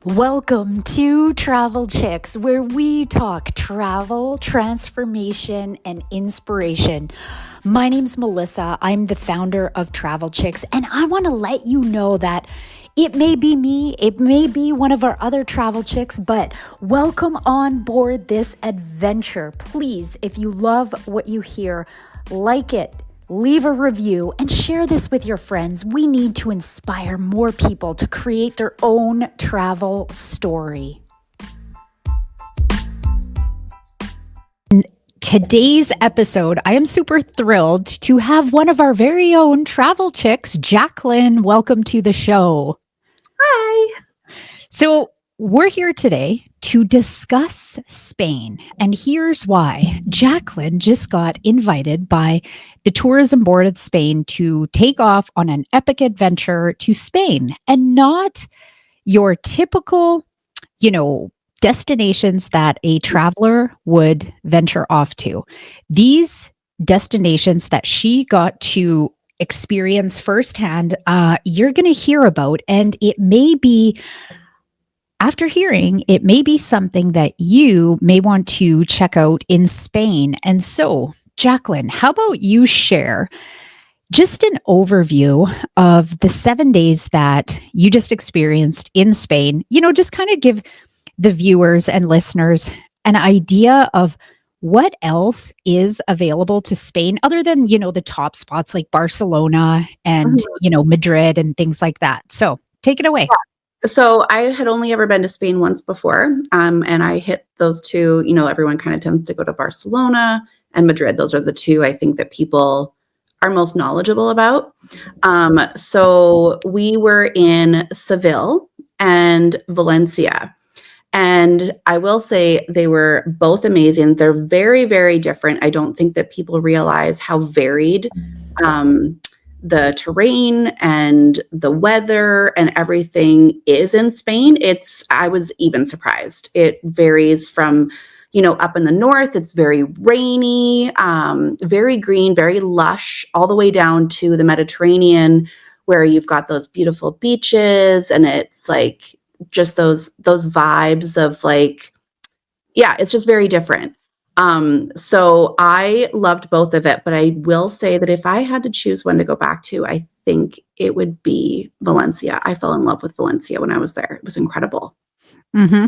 Welcome to Travel Chicks, where we talk travel, transformation, and inspiration. My name's Melissa. I'm the founder of Travel Chicks, and I want to let you know that it may be me, it may be one of our other travel chicks, but welcome on board this adventure. Please, if you love what you hear, like it. Leave a review and share this with your friends. We need to inspire more people to create their own travel story. In today's episode, I am super thrilled to have one of our very own travel chicks, Jacqueline. Welcome to the show. Hi. So we're here today to discuss Spain, and here's why. Jacqueline just got invited by the Tourism Board of Spain to take off on an epic adventure to Spain, and not your typical, destinations that a traveler would venture off to. These destinations that she got to experience firsthand, you're going to hear about, and it may be after hearing, it may be something that you may want to check out in Spain. And so, Jacqueline, how about you share just an overview of the 7 days that you just experienced in Spain? Just kind of give the viewers and listeners an idea of what else is available to Spain other than, the top spots like Barcelona and, Madrid and things like that. So take it away. So I had only ever been to Spain once before, and I hit those two. Everyone kind of tends to go to Barcelona and Madrid. Those are the two I think that people are most knowledgeable about. So we were in Seville and Valencia. And I will say they were both amazing. They're very, very different. I don't think that people realize how varied the terrain and the weather and everything is in Spain. I was even surprised. It varies from, up in the north, it's very rainy, very green, very lush, all the way down to the Mediterranean, where you've got those beautiful beaches, and it's like just those vibes of like, yeah, it's just very different. So I loved both of it, but I will say that if I had to choose one to go back to, I think it would be Valencia. I fell in love with Valencia when I was there. It was incredible. Mm-hmm.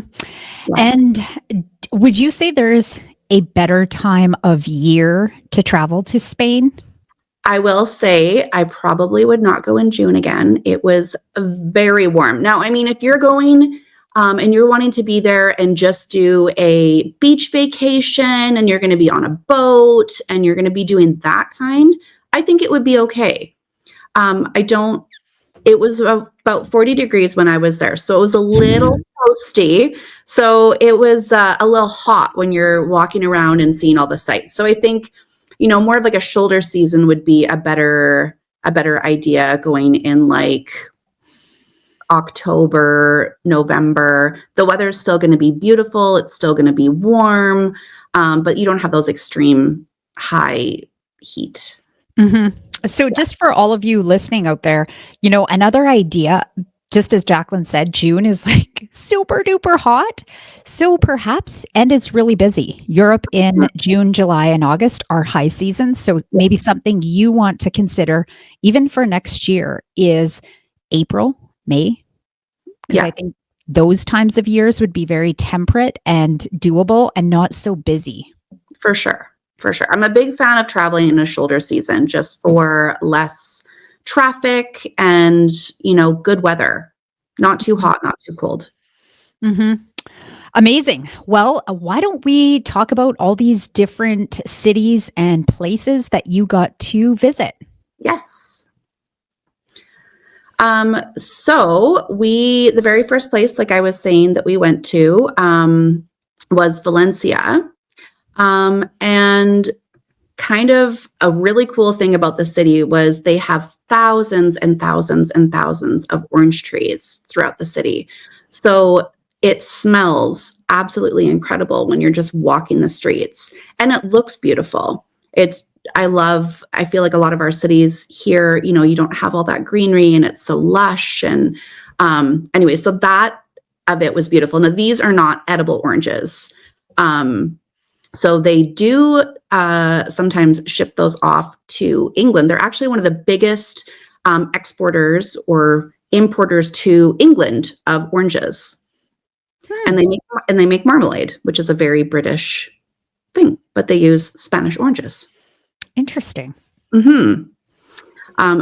Yeah. And would you say there's a better time of year to travel to Spain? I will say I probably would not go in June again. It was very warm. Now, I mean, if you're going and you're wanting to be there and just do a beach vacation, and you're going to be on a boat and you're going to be doing that kind, I think it would be okay. It was about 40 degrees when I was there. So it was a little toasty. So it was a little hot when you're walking around and seeing all the sights. So I think, more of like a shoulder season would be a better idea, going in like October, November. The weather is still going to be beautiful. It's still going to be warm, but you don't have those extreme high heat. Mm-hmm. So just for all of you listening out there, another idea, just as Jacqueline said, June is like super duper hot. So perhaps, and it's really busy. Europe in June, July, and August are high seasons. So maybe something you want to consider even for next year is April, May. Because I think those times of years would be very temperate and doable and not so busy. For sure. I'm a big fan of traveling in a shoulder season just for less traffic and, good weather. Not too hot, not too cold. Mm-hmm. Amazing. Well, why don't we talk about all these different cities and places that you got to visit? Yes. So the very first place, like I was saying, that we went to was Valencia. And kind of a really cool thing about the city was they have thousands and thousands and thousands of orange trees throughout the city. So it smells absolutely incredible when you're just walking the streets, and it looks beautiful. I feel like a lot of our cities here, you don't have all that greenery, and it's so lush. And anyway, so that of it was beautiful. Now, these are not edible oranges. So they do sometimes ship those off to England. They're actually one of the biggest exporters or importers to England of oranges. And they make marmalade, which is a very British thing, but they use Spanish oranges. Interesting.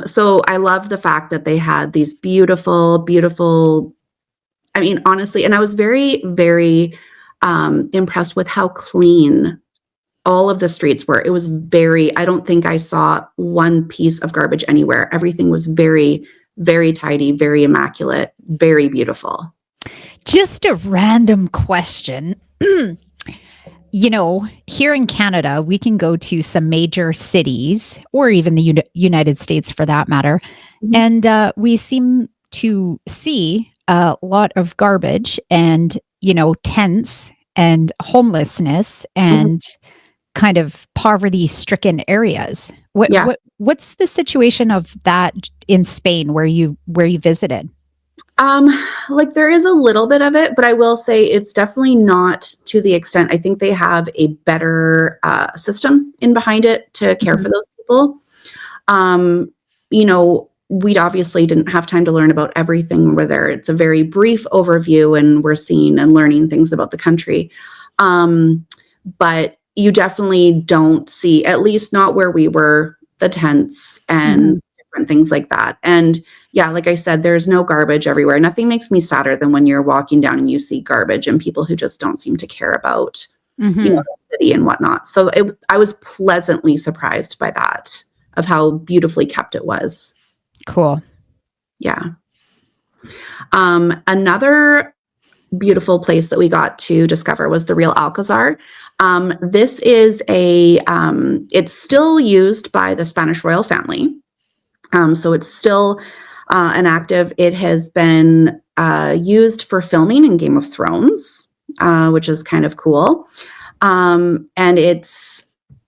So I love the fact that they had these beautiful, beautiful, I mean, honestly, and I was very, very impressed with how clean all of the streets were. It was I don't think I saw one piece of garbage anywhere. Everything was very, very tidy, very immaculate, very beautiful. Just a random question. Here in Canada, we can go to some major cities or even the United States for that matter. And we seem to see a lot of garbage and, tents and homelessness and kind of poverty-stricken areas. What's the situation of that in Spain where you visited? Like there is a little bit of it, but I will say it's definitely not to the extent. I think they have a better system in behind it to care for those people. We obviously didn't have time to learn about everything whether it's a very brief overview and we're seeing and learning things about the country. But you definitely don't see, at least not where we were, the tents and different things like that. And yeah, like I said, there's no garbage everywhere. Nothing makes me sadder than when you're walking down and you see garbage and people who just don't seem to care about, the city and whatnot. So I was pleasantly surprised by that, of how beautifully kept it was. Cool. Yeah. Another beautiful place that we got to discover was the real Alcázar. This is it's still used by the Spanish royal family. So it's still an active. It has been used for filming in Game of Thrones, which is kind of cool. And it's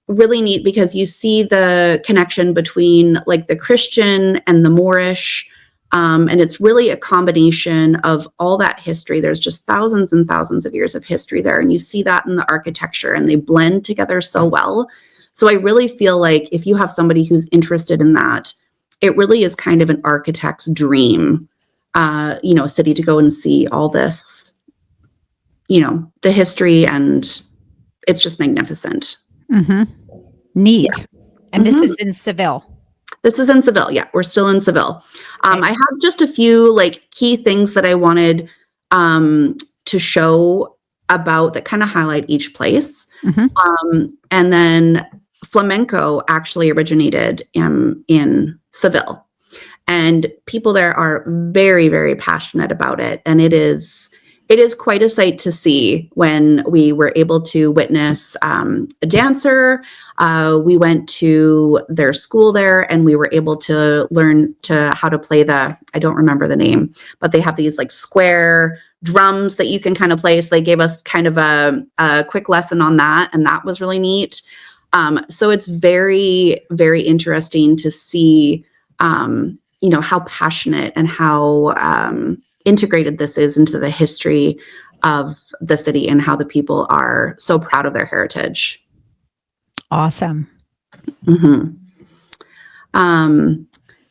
really neat because you see the connection between like the Christian and the Moorish. And it's really a combination of all that history. There's just thousands and thousands of years of history there. And you see that in the architecture and they blend together so well. So I really feel like if you have somebody who's interested in that, it really is kind of an architect's dream, a city to go and see all this, the history, and it's just magnificent. Neat. Yeah. And this is in Seville. This is in Seville. Yeah, we're still in Seville. Okay. I have just a few key things that I wanted to show about that kind of highlight each place. And then flamenco actually originated in Seville, and people there are very, very passionate about it. And it is quite a sight to see when we were able to witness a dancer. We went to their school there and we were able to learn how to play I don't remember the name, but they have these square drums that you can kind of play. So they gave us kind of a quick lesson on that. And that was really neat. So it's very, very interesting to see, how passionate and how integrated this is into the history of the city and how the people are so proud of their heritage. Awesome.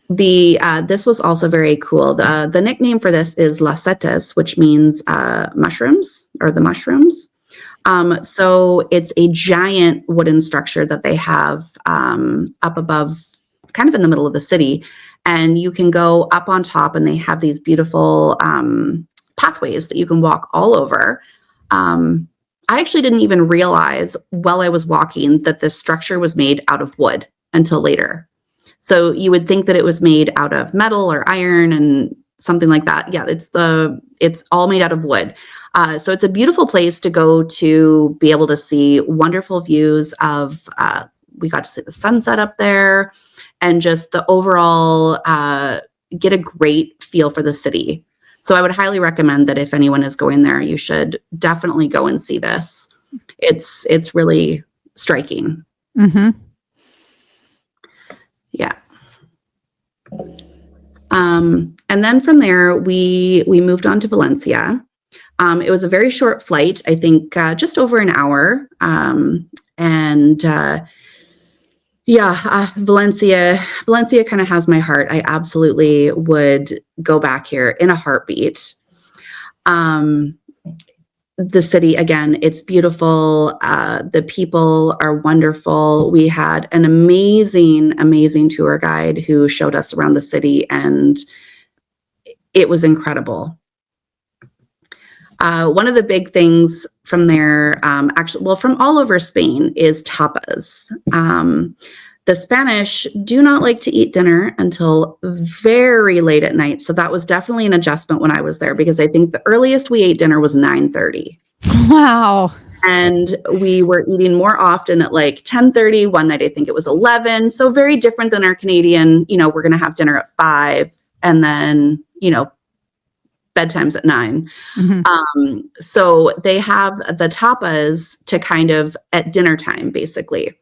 This was also very cool. The nickname for this is las Setas, which means mushrooms, or the mushrooms. So it's a giant wooden structure that they have up above, kind of in the middle of the city. And you can go up on top and they have these beautiful pathways that you can walk all over. I actually didn't even realize while I was walking that this structure was made out of wood until later. So you would think that it was made out of metal or iron and something like that. Yeah, it's all made out of wood. So it's a beautiful place to go to be able to see wonderful views of, we got to see the sunset up there and just the overall, get a great feel for the city. So I would highly recommend that if anyone is going there, you should definitely go and see this. It's really striking. Yeah. And then from there, we moved on to Valencia. It was a very short flight, I think just over an hour. Valencia kind of has my heart. I absolutely would go back here in a heartbeat. The city, again, it's beautiful. The people are wonderful. We had an amazing tour guide who showed us around the city, and it was incredible. One of the big things from there, from all over Spain, is tapas. The Spanish do not like to eat dinner until very late at night. So that was definitely an adjustment when I was there, because I think the earliest we ate dinner was 9:30. Wow. And we were eating more often at like 10:30. One night, I think it was 11. So very different than our Canadian, we're going to have dinner at 5 and then, bedtime's at 9. Mm-hmm. So they have the tapas to kind of at dinner time, basically.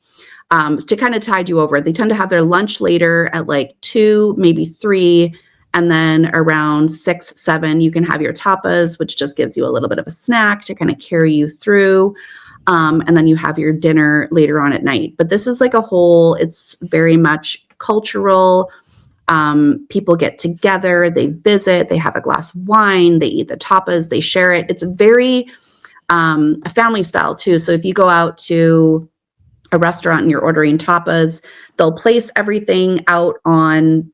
To kind of tide you over. They tend to have their lunch later at like 2, maybe 3. And then around 6, 7, you can have your tapas, which just gives you a little bit of a snack to kind of carry you through. And then you have your dinner later on at night. But this is like it's very much cultural. People get together, they visit, they have a glass of wine, they eat the tapas, they share it. It's very a family style too. So if you go out to a restaurant and you're ordering tapas, they'll place everything out on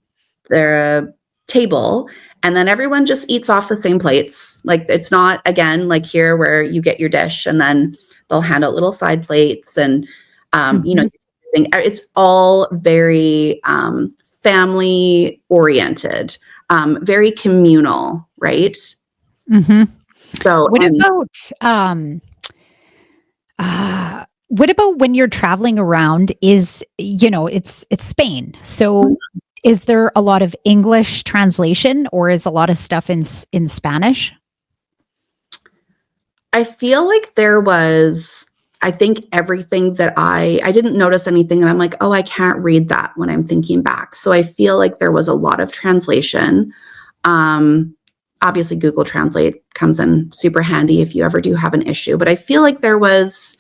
their table, and then everyone just eats off the same plates. Like, it's not, again, like here where you get your dish and then they'll hand out little side plates and, it's all very family oriented, very communal, right? Mm-hmm. So what about when you're traveling around? It's Spain. So is there a lot of English translation, or is a lot of stuff in Spanish? I feel like there was, I think everything that I didn't notice anything that I'm like, oh, I can't read that when I'm thinking back. So I feel like there was a lot of translation. Obviously Google Translate comes in super handy if you ever do have an issue, but I feel like there was,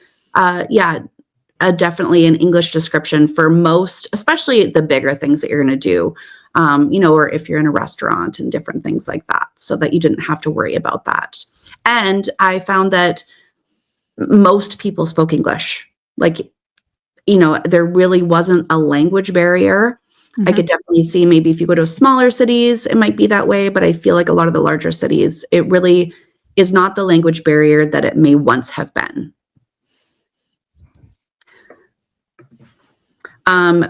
definitely an English description for most, especially the bigger things that you're going to do, or if you're in a restaurant and different things like that, so that you didn't have to worry about that. And I found that most people spoke English. Like, there really wasn't a language barrier. Mm-hmm. I could definitely see maybe if you go to smaller cities, it might be that way, but I feel like a lot of the larger cities, it really is not the language barrier that it may once have been.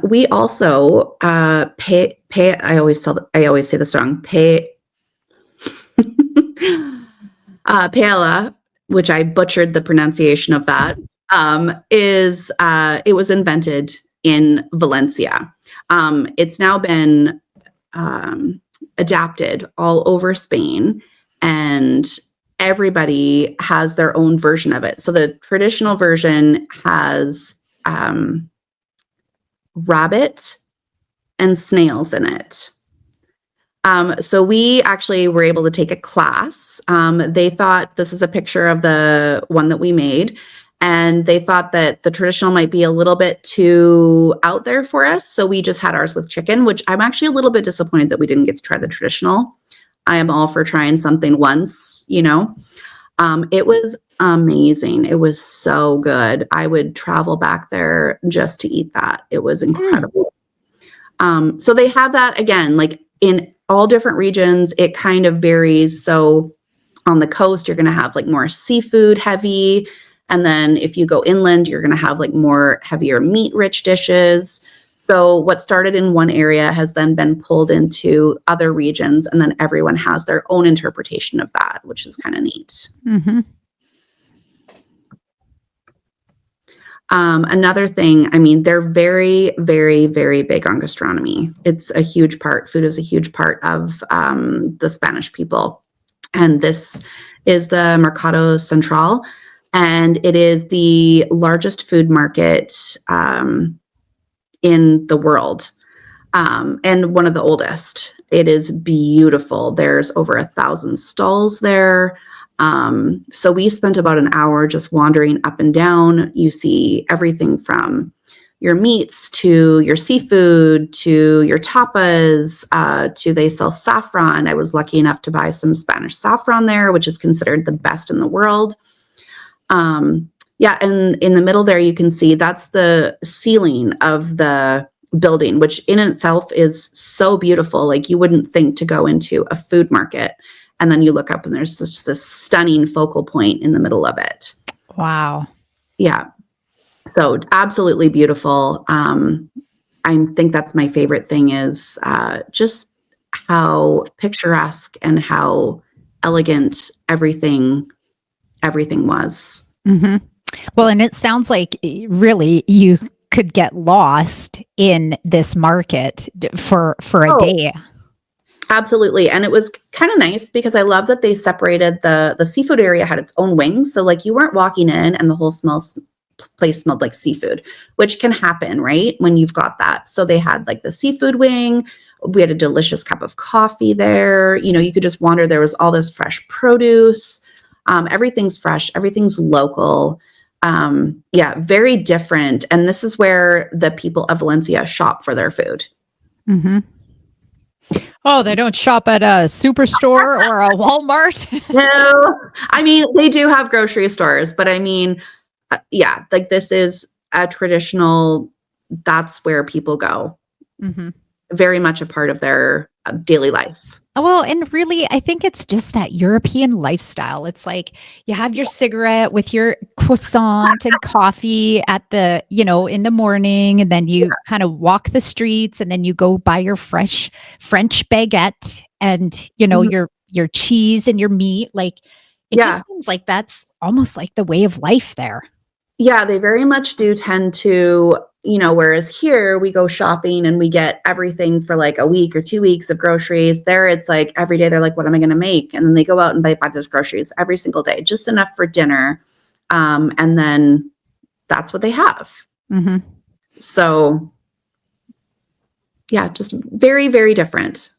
We also pay. I always say this wrong. Paella, which I butchered the pronunciation of that, it was invented in Valencia. It's now been adapted all over Spain, and everybody has their own version of it. So the traditional version has rabbit and snails in it. So we actually were able to take a class. They thought, this is a picture of the one that we made, and they thought that the traditional might be a little bit too out there for us. So we just had ours with chicken, which I'm actually a little bit disappointed that we didn't get to try the traditional. I am all for trying something once, It was amazing. It was so good. I would travel back there just to eat that. It was incredible. So they have that, again, like in all different regions, it kind of varies. So on the coast, you're going to have like more seafood heavy. And then if you go inland, you're going to have like more heavier meat rich dishes. So what started in one area has then been pulled into other regions, and then everyone has their own interpretation of that, which is kind of neat. Mm-hmm. Another thing, they're very, very, very big on gastronomy. It's a huge part. Food is a huge part of the Spanish people. And this is the Mercado Central, and it is the largest food market in the world, and one of the oldest. It is beautiful. There's over 1,000 stalls there. So we spent about an hour just wandering up and down. You see everything from your meats to your seafood to your tapas to they sell saffron. I was lucky enough to buy some Spanish saffron there, which is considered the best in the world. Yeah, and in the middle there, you can see that's the ceiling of the building, which in itself is so beautiful. Like you wouldn't think to go into a food market. And then you look up and there's just this stunning focal point in the middle of it. Wow. Yeah. So absolutely beautiful. I think that's my favorite thing is just how picturesque and how elegant everything was. Mm-hmm. Well, and it sounds like really you could get lost in this market for a day. Absolutely. And it was kind of nice because I love that they separated the seafood area had its own wing. So like you weren't walking in and the whole place smelled like seafood, which can happen, right? When you've got that. So they had like the seafood wing. We had a delicious cup of coffee there. You know, you could just wander. There was all this fresh produce. Everything's fresh. Everything's local. Yeah, very different. And this is where the people of Valencia shop for their food. Mm-hmm. Oh, they don't shop at a superstore or a Walmart? No, I mean, they do have grocery stores, but I mean, yeah, like this is a traditional, that's where people go. Mm-hmm. Very much a part of their daily life. Well, and really, I think it's just that European lifestyle. It's like you have your cigarette with your croissant and coffee at the, in the morning, and then you kind of walk the streets, and then you go buy your fresh French baguette and, Mhm. your cheese and your meat. Like it just seems like that's almost like the way of life there. Yeah, they very much do tend to, whereas here we go shopping and we get everything for like a week or 2 weeks of groceries. There it's like every day they're like, what am I going to make? And then they go out and buy those groceries every single day, just enough for dinner. And then that's what they have. Mm-hmm. So yeah, just very, very different.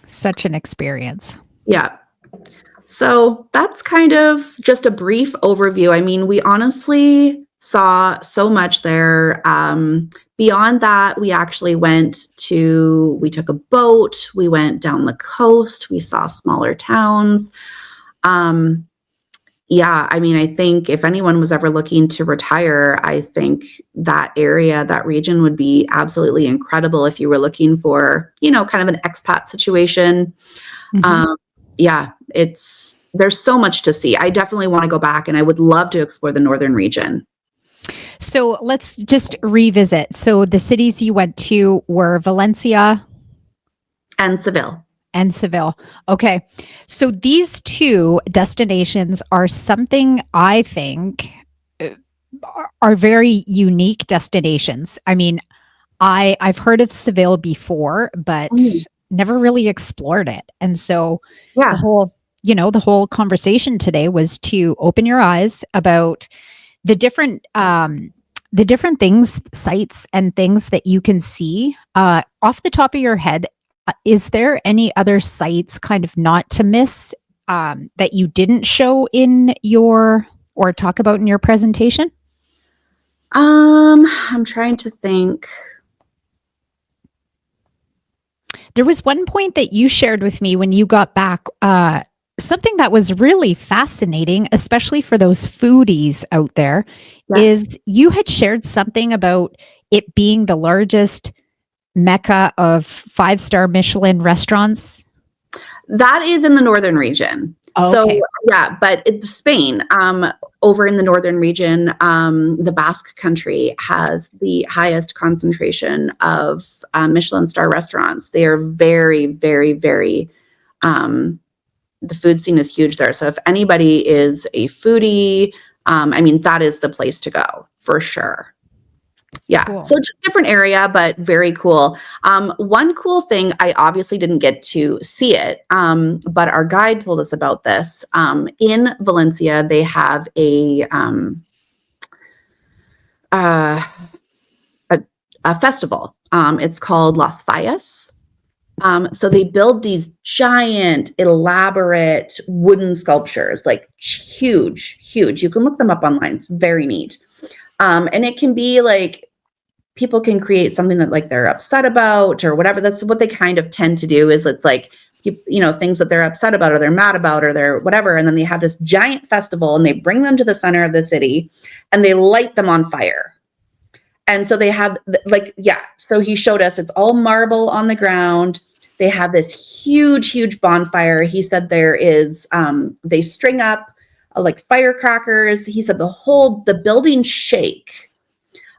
Such an experience. Yeah. So that's kind of just a brief overview. I mean, we honestly saw so much there. Beyond that, we actually we took a boat, we went down the coast, we saw smaller towns. Yeah, I mean, I think if anyone was ever looking to retire, I think that area, that region would be absolutely incredible if you were looking for, kind of an expat situation. Mm-hmm. Yeah, there's so much to see. I definitely want to go back and I would love to explore the northern region. So let's just revisit. So the cities you went to were Valencia And Seville. and Seville. Okay. So these two destinations are something I think are very unique destinations. I mean, I've heard of Seville before, but never really explored it. And so the whole conversation today was to open your eyes about the different things, sites and things that you can see. Off the top of your head, is there any other sites kind of not to miss that you didn't show in or talk about in your presentation? I'm trying to think. There was one point that you shared with me when you got back, something that was really fascinating, especially for those foodies out there, is you had shared something about it being the largest mecca of 5-star Michelin restaurants. That is in the northern region. Oh, okay. So yeah, but Spain, over in the northern region, the Basque Country has the highest concentration of Michelin-star restaurants. They are very, very, very, the food scene is huge there. So if anybody is a foodie, I mean, that is the place to go for sure. Yeah. Cool. So different area, but very cool. One cool thing, I obviously didn't get to see it, but our guide told us about this. In Valencia, they have a festival. It's called Las Fallas. So they build these giant, elaborate wooden sculptures, like huge, huge. You can look them up online. It's very neat. And it can be like people can create something that like they're upset about or whatever. That's what they kind of tend to do is it's like, things that they're upset about or they're mad about or they're whatever. And then they have this giant festival and they bring them to the center of the city and they light them on fire. And so they have so he showed us it's all marble on the ground. They have this huge, huge bonfire. He said there is, they string up like firecrackers. He said the buildings shake.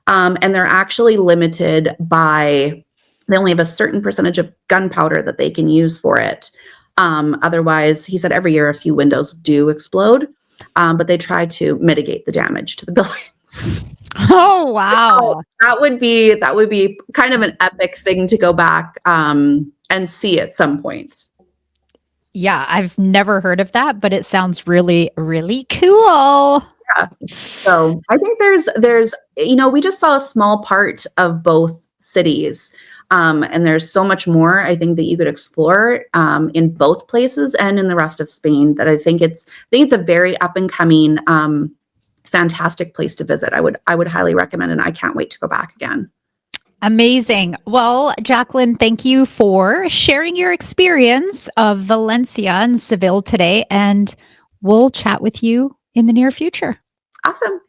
And they're actually limited by, they only have a certain percentage of gunpowder that they can use for it. Otherwise, he said every year a few windows do explode, but they try to mitigate the damage to the buildings. Oh, wow. So that would be kind of an epic thing to go back and see at some point. Yeah, I've never heard of that, but it sounds really, really cool. Yeah. So I think there's we just saw a small part of both cities. And there's so much more I think that you could explore in both places and in the rest of Spain that I think it's a very up and coming fantastic place to visit. I would highly recommend, and I can't wait to go back again. Amazing. Well, Jacqueline, thank you for sharing your experience of Valencia and Seville today, and we'll chat with you in the near future. Awesome.